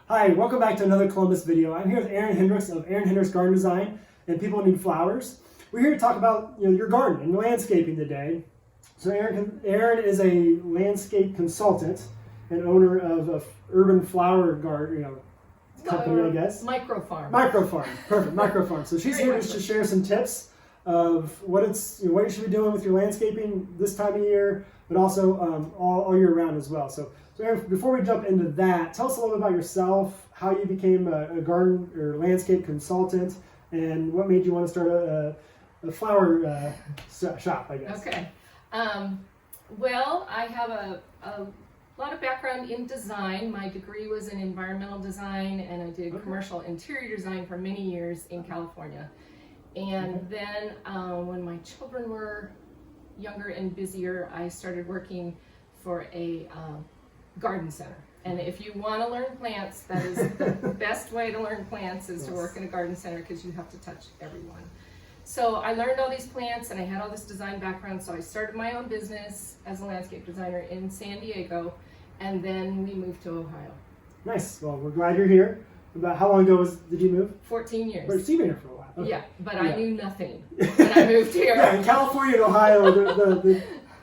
Hi, welcome back to another Columbus video. I'm here with Erin Hendricks of Erin Hendricks Garden Design and People Need Flowers. We're here to talk about your garden and landscaping today. So Erin is a landscape consultant and owner of a urban flower garden, company, I guess. Microfarm. Microfarm, perfect, microfarm. So she's here just to share some tips of what you should be doing with your landscaping this time of year, but also all year round as well. So Erin, before we jump into that, tell us a little bit about yourself, how you became a garden or landscape consultant, and what made you want to start a flower shop, I guess. Okay. Well, I have a lot of background in design. My degree was in environmental design, and I did commercial interior design for many years in California. And then when my children were younger and busier, I started working for a garden center. And if you want to learn plants, that is the best way to learn plants is to work in a garden center, because you have to touch everyone. So I learned all these plants and I had all this design background, so I started my own business as a landscape designer in San Diego, and then we moved to Ohio. Nice. Well, we're glad you're here. About how long ago did you move? 14 years. But you've been here for a while. Okay. Yeah, but I knew nothing when I moved here. Yeah, in California and Ohio,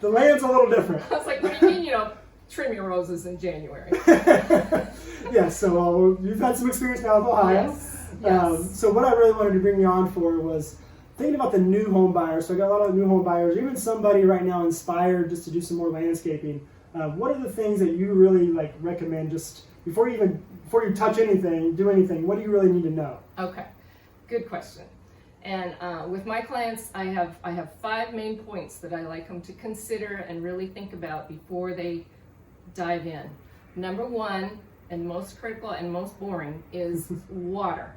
the land's a little different. I was like, what do you mean, trim your roses in January? Yeah, so you've had some experience now with Ohio. Yes. So what I really wanted to bring you on for was thinking about the new home buyers. So I got a lot of new home buyers, even somebody right now inspired just to do some more landscaping. What are the things that you really recommend just before you touch anything, do anything? What do you really need to know? Okay, good question. And with my clients, I have 5 main points that I like them to consider and really think about before they dive in. Number 1, and most critical and most boring, is water.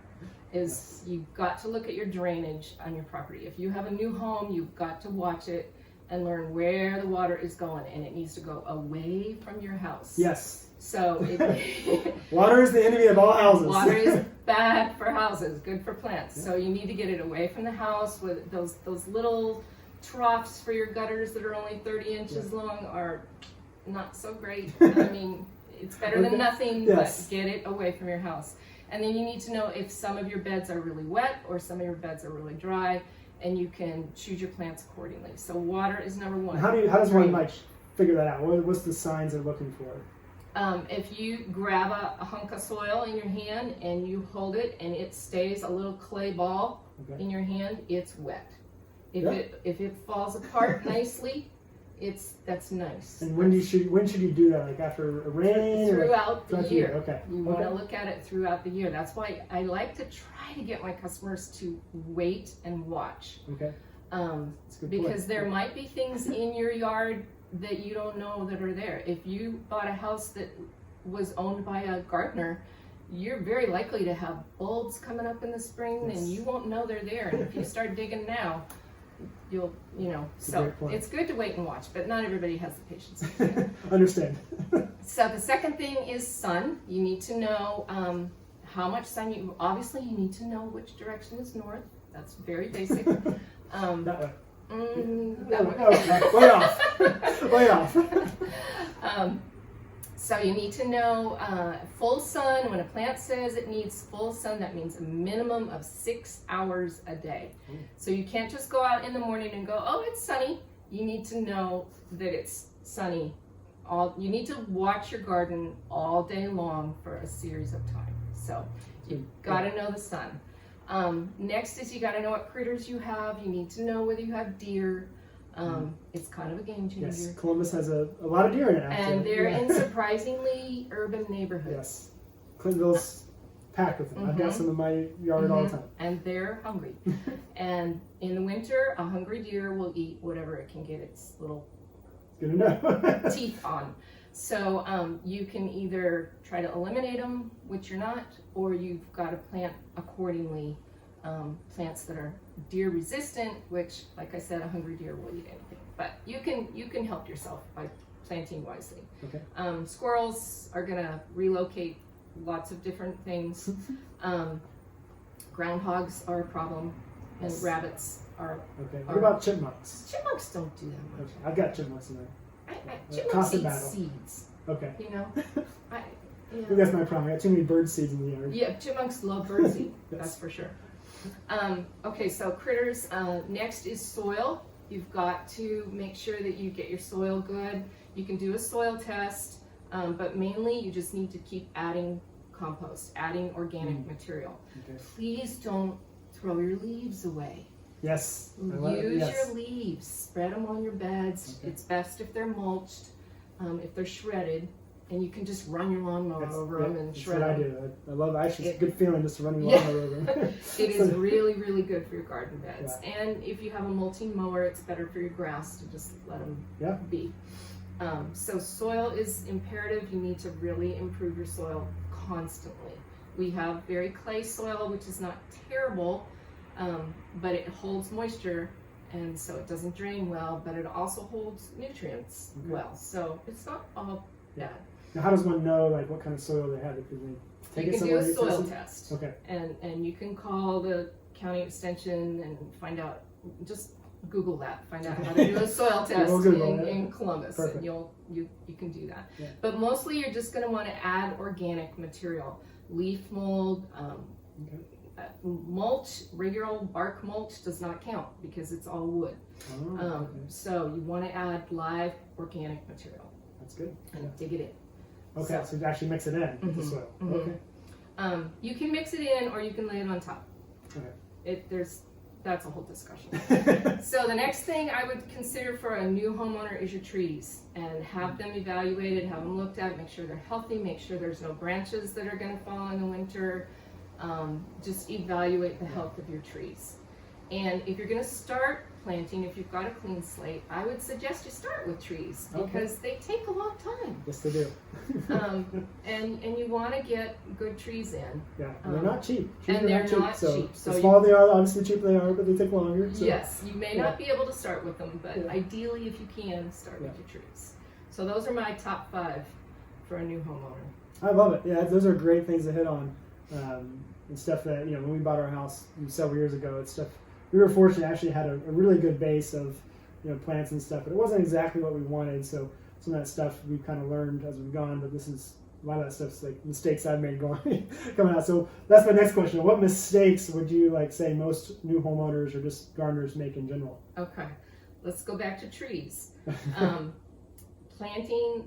You've got to look at your drainage on your property. If you have a new home, you've got to watch it and learn where the water is going, and it needs to go away from your house. Yes. So water is the enemy of all houses. Water is bad for houses, good for plants. Yeah. So you need to get it away from the house. With those little troughs for your gutters that are only 30 inches long are not so great. I mean, it's better than nothing, but get it away from your house. And then you need to know if some of your beds are really wet or some of your beds are really dry, and you can choose your plants accordingly. So water is number 1. How does one figure that out? What's the signs they're looking for? If you grab a hunk of soil in your hand and you hold it and it stays a little clay ball in your hand, it's wet. If it falls apart nicely, that's nice. And when should you do that? Like after a rain? Throughout the year. Okay. You want to look at it throughout the year. That's why I like to try to get my customers to wait and watch. Okay. Because there might be things in your yard that you don't know that are there. If you bought a house that was owned by a gardener, you're very likely to have bulbs coming up in the spring, and you won't know they're there. And if you start digging now, so it's good to wait and watch, but not everybody has the patience. Understand. So the second thing is sun. You need to know how much sun obviously you need to know which direction is north. That's very basic. That way. That way. Okay. Way off. So you need to know full sun. When a plant says it needs full sun, that means a minimum of 6 hours a day. So you can't just go out in the morning and go, oh, it's sunny. You need to know that it's sunny. You need to watch your garden all day long for a series of time. So you've got to know the sun. Next is you got to know what critters you have. You need to know whether you have deer. It's kind of a game changer. Yes, Columbus has a lot of deer in it, actually. And they're in surprisingly urban neighborhoods. Yes. Clintonville's packed with them. I've got some in my yard all the time. And they're hungry. And in the winter, a hungry deer will eat whatever it can get its little teeth on. So you can either try to eliminate them, which you're not, or you've got to plant accordingly. Plants that are deer resistant, which, like I said, a hungry deer will eat anything. But you can help yourself by planting wisely. Okay. Squirrels are gonna relocate lots of different things. Groundhogs are a problem, and rabbits are. Okay. What about chipmunks? Chipmunks don't do that much. Okay. I've got chipmunks in there. Chipmunks eat seeds. Okay. I think that's my problem. I got too many bird seeds in the yard. Yeah, chipmunks love birdseed, Yes. that's for sure. Okay, so critters. Next is soil. You've got to make sure that you get your soil good. You can do a soil test, but mainly you just need to keep adding compost, adding organic material. Okay. Please don't throw your leaves away. Yes. Use your leaves, spread them on your beds. Okay. It's best if they're mulched, if they're shredded, and you can just run your lawnmower over them and shred them. them. That's what I do. I love. Actually, it's a good feeling just running Yeah. lawnmower over them. It is really, really good for your garden beds. Yeah. And if you have a mulching mower, it's better for your grass to just let them be. So soil is imperative. You need to really improve your soil constantly. We have very clay soil, which is not terrible, but it holds moisture, and so it doesn't drain well, but it also holds nutrients well. So it's not all bad. Now, how does one know like what kind of soil they have? Because they You can do a soil test. Okay. And you can call the county extension and find out, just Google that, find out how to do a soil test in Columbus. Perfect. And you can do that. Yeah. But mostly you're just going to want to add organic material. Leaf mold, mulch, regular bark mulch does not count because it's all wood. Oh, So you want to add live organic material. That's good. And dig it in. Okay, so you actually mix it in with the soil. Okay. You can mix it in or you can lay it on top. Okay. That's a whole discussion. So the next thing I would consider for a new homeowner is your trees, and have them evaluated, have them looked at, make sure they're healthy, make sure there's no branches that are going to fall in the winter. Just evaluate the health of your trees. And if you're going to start planting, if you've got a clean slate, I would suggest you start with trees because they take a long time. Yes, they do. And you want to get good trees in. Yeah, and they're not cheap. Trees and they're not cheap. So the smaller they are, obviously the cheaper they are, but they take longer. So. Yes, you may not be able to start with them, but ideally, if you can, start with your trees. So those are my top 5 for a new homeowner. I love it. Yeah, those are great things to hit on. And stuff that, when we bought our house several years ago, it's stuff we were fortunate actually had a really good base of plants and stuff, but it wasn't exactly what we wanted. So some of that stuff we've kind of learned as we've gone, but this is a lot of that stuff's like mistakes I've made coming out. So that's my next question. What mistakes would you say most new homeowners or just gardeners make in general? Okay, let's go back to trees. Planting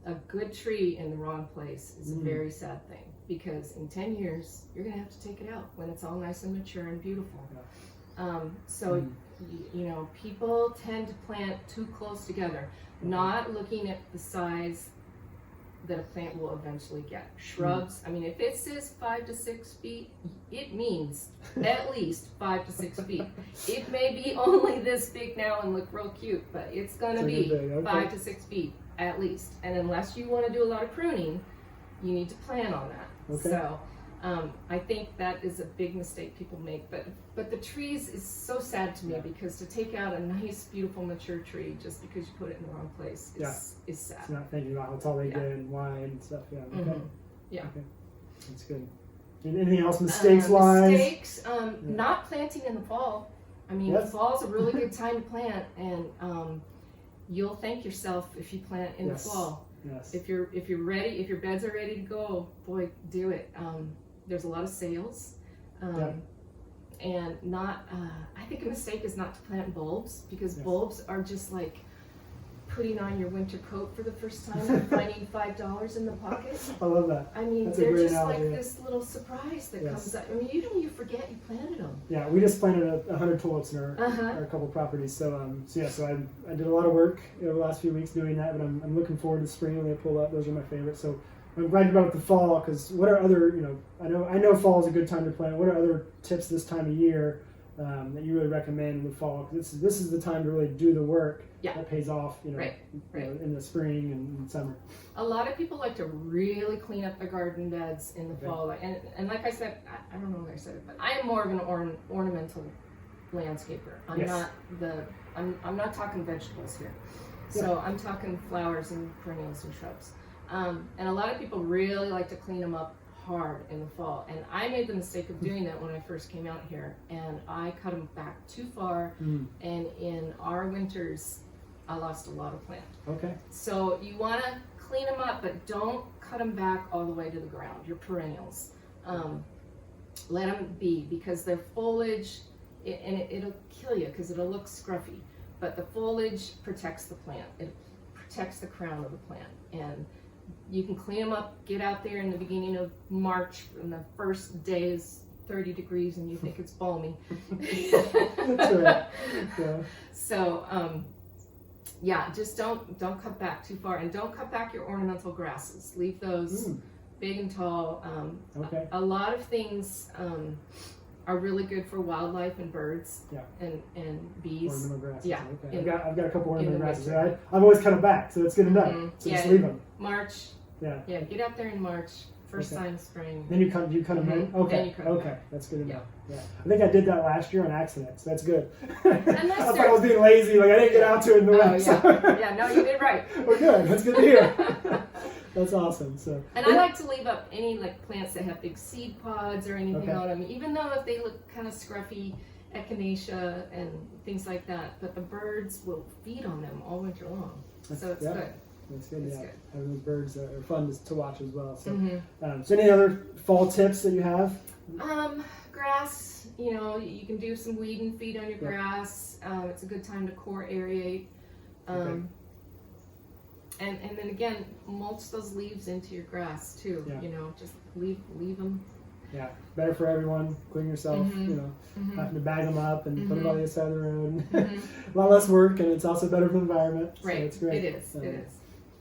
a good tree in the wrong place is a very sad thing, because in 10 years you're going to have to take it out when it's all nice and mature and beautiful. People tend to plant too close together, not looking at the size that a plant will eventually get. Shrubs, if it says 5 to 6 feet, it means at least 5 to 6 feet. It may be only this big now and look real cute, but it's going to be 5 to 6 feet at least. And unless you want to do a lot of pruning, you need to plan on that. Okay. So I think that is a big mistake people make. But the trees is so sad to me, because to take out a nice, beautiful, mature tree just because you put it in the wrong place is sad. It's not thinking about how tall they get and why and stuff. Yeah. Okay. Yeah. Okay. That's good. And anything else mistakes-wise? Mistakes, not planting in the fall. Fall is a really good time to plant, and you'll thank yourself if you plant in the fall. Yes. If you're ready, if your beds are ready to go, boy, do it. There's a lot of sales, and not. I think a mistake is not to plant bulbs, because bulbs are just like putting on your winter coat for the first time and finding $5 in the pocket. I love that. That's they're just analogy, like this little surprise that comes up. You forget you planted them. Yeah, we just planted 100 tulips in our couple properties. So I did a lot of work over the last few weeks doing that, but I'm looking forward to spring when they pull up. Those are my favorites. So I'm glad you brought up the fall, because what are other, I know fall is a good time to plant. What are other tips this time of year that you really recommend in the fall? Because this is the time to really do the work that pays off, in the spring and summer. A lot of people like to really clean up their garden beds in the fall. And like I said, I don't know if I said it, but I am more of an ornamental landscaper. I'm not talking vegetables here. So I'm talking flowers and perennials and shrubs. And a lot of people really like to clean them up hard in the fall, and I made the mistake of doing that when I first came out here, and I cut them back too far, and in our winters I lost a lot of plant. Okay. So you want to clean them up, but don't cut them back all the way to the ground, your perennials. Let them be, because their foliage, it'll kill you because it'll look scruffy, but the foliage protects the plant. It protects the crown of the plant. And you can clean them up, get out there in the beginning of March, and the first day is 30 degrees and you think it's balmy. That's right. Yeah. So, yeah, just don't cut back too far, and don't cut back your ornamental grasses. Leave those big and tall. Okay. A lot of things are really good for wildlife and birds. Yeah. And bees. Ornamental grasses. Yeah. Okay. I've got a couple ornamental grasses. winter. I've always cut them back, so it's good enough. So just leave them. March. Yeah. Yeah. Get out there in March. First sign of spring. Then you cut them in? Okay. Then you cut them back. That's good enough. Yeah. I think I did that last year on accident, so that's good. And I thought I was being lazy, like I didn't get out to it in the winter. Yeah, no, you did right. Well, good. That's good to hear. That's awesome. So. And I like to leave up any like plants that have big seed pods or anything on them, even though if they look kind of scruffy, echinacea and things like that. But the birds will feed on them all winter long, so it's good. That's good. It's yeah, good. having those birds are fun to watch as well. So, so any other fall tips that you have? Grass. You know, you can do some weed and feed on your grass. It's a good time to core aerate. And then again, mulch those leaves into your grass too. Yeah. You know, just leave them. Yeah, better for everyone, including yourself. You know, having to bag them up and put them on the other side of the road. A lot less work, and it's also better for the environment. Right. So it's great. It is. It is.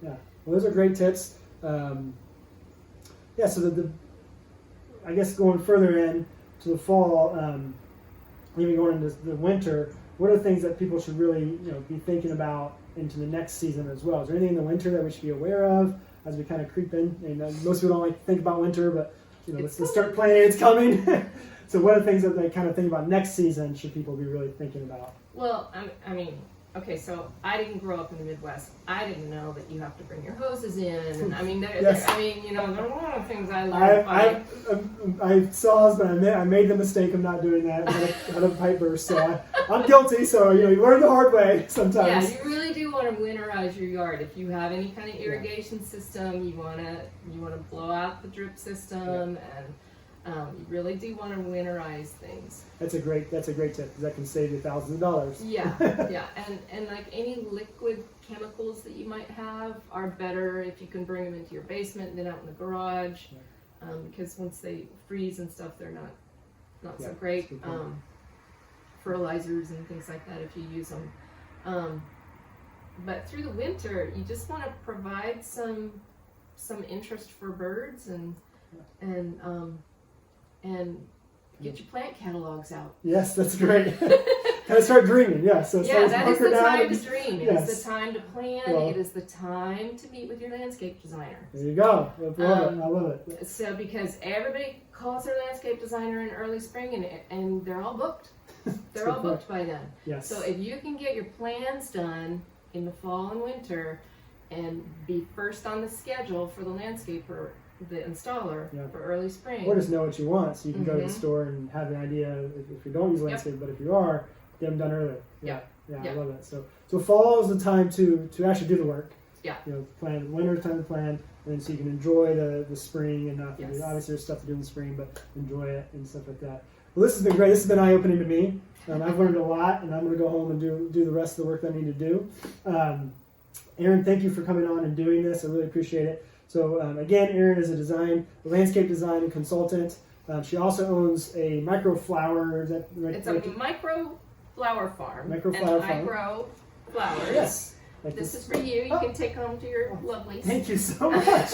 Yeah. Well, those are great tips. Yeah. So I guess going further in to the fall, even going into the winter, what are the things that people should really be thinking about into the next season as well? Is there anything in the winter that we should be aware of as we kind of creep in? And most people don't like to think about winter, but let's start planning. It's coming. So what are the things that they kind of think about next season should people be really thinking about? Well, I mean, okay, so I didn't grow up in the Midwest. I didn't know that you have to bring your hoses in. And I mean, there are a lot of things I learned. I saw us, but I made the mistake of not doing that. I had a pipe burst, so I'm guilty. So you learn the hard way sometimes. Yeah, you really do want to winterize your yard. If you have any kind of irrigation system, you want to blow out the drip system, and you really do want to winterize things. That's a great tip, because that can save you thousands of dollars. Yeah, yeah, and like any liquid chemicals that you might have are better if you can bring them into your basement than out in the garage, because once they freeze and stuff, they're not so great. Fertilizers and things like that if you use them. But through the winter, you just want to provide some interest for birds and get your plant catalogs out. Yes, that's great. Kind of start dreaming, So that is the time to dream. It Yes. is the time to plan. Well, it is the time to meet with your landscape designer. There you go. I love it. So because everybody calls their landscape designer in early spring, and they're all booked. They're all booked by then. Yes. So if you can get your plans done in the fall and winter, and be first on the schedule for the landscaper, the installer, for early spring. Or just know what you want, so you can go to the store and have an idea if you don't use landscape, but if you are, get them done early. Yeah, I love it. So fall is the time to actually do the work. Yeah. Plan. Winter time to plan, and then so you can enjoy the spring and not obviously there's stuff to do in the spring, but enjoy it and stuff like that. Well, this has been great. This has been eye-opening to me. I've learned a lot, and I'm going to go home and do the rest of the work that I need to do. Erin, thank you for coming on and doing this. I really appreciate it. So again, Erin is a landscape design and consultant. She also owns a micro flower. Is that right? It's a micro flower farm. Micro flower farm. I grow flowers. Yes. This is for you. You can take home to your lovelies. Thank you so much.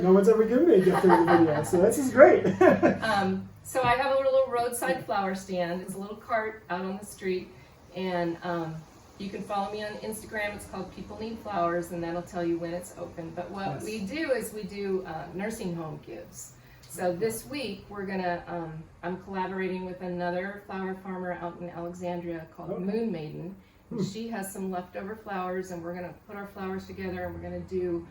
No one's ever given me a gift through the video, so this is great. So I have a little roadside flower stand. It's a little cart out on the street, and you can follow me on Instagram. It's called People Need Flowers, and that'll tell you when it's open. But what we do is we do nursing home gives. So this week I'm collaborating with another flower farmer out in Alexandria called Moon Maiden. She has some leftover flowers, and we're gonna put our flowers together, and we're gonna do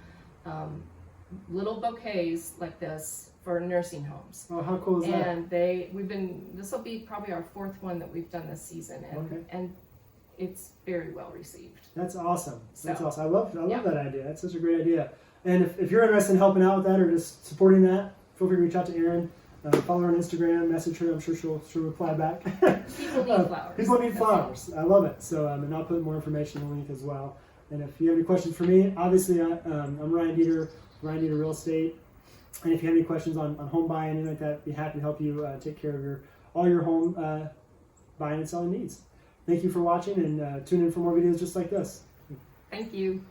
little bouquets like this for nursing homes. Oh, how cool is that? And this will be probably our fourth one that we've done this season, and it's very well received. That's awesome. That's So, awesome. I love yeah. that idea. That's such a great idea. And if you're interested in helping out with that or just supporting that, feel free to reach out to Erin. Follow her on Instagram, message her. I'm sure she'll reply back. People need flowers. People need That's flowers. I love it. So and I'll put more information in the link as well. And if you have any questions for me, obviously I'm Ryan Deeter, Ryan Deeter Real Estate. And if you have any questions on home buying, anything like that, I'd be happy to help you take care of all your home buying and selling needs. Thank you for watching, and tune in for more videos just like this. Thank you.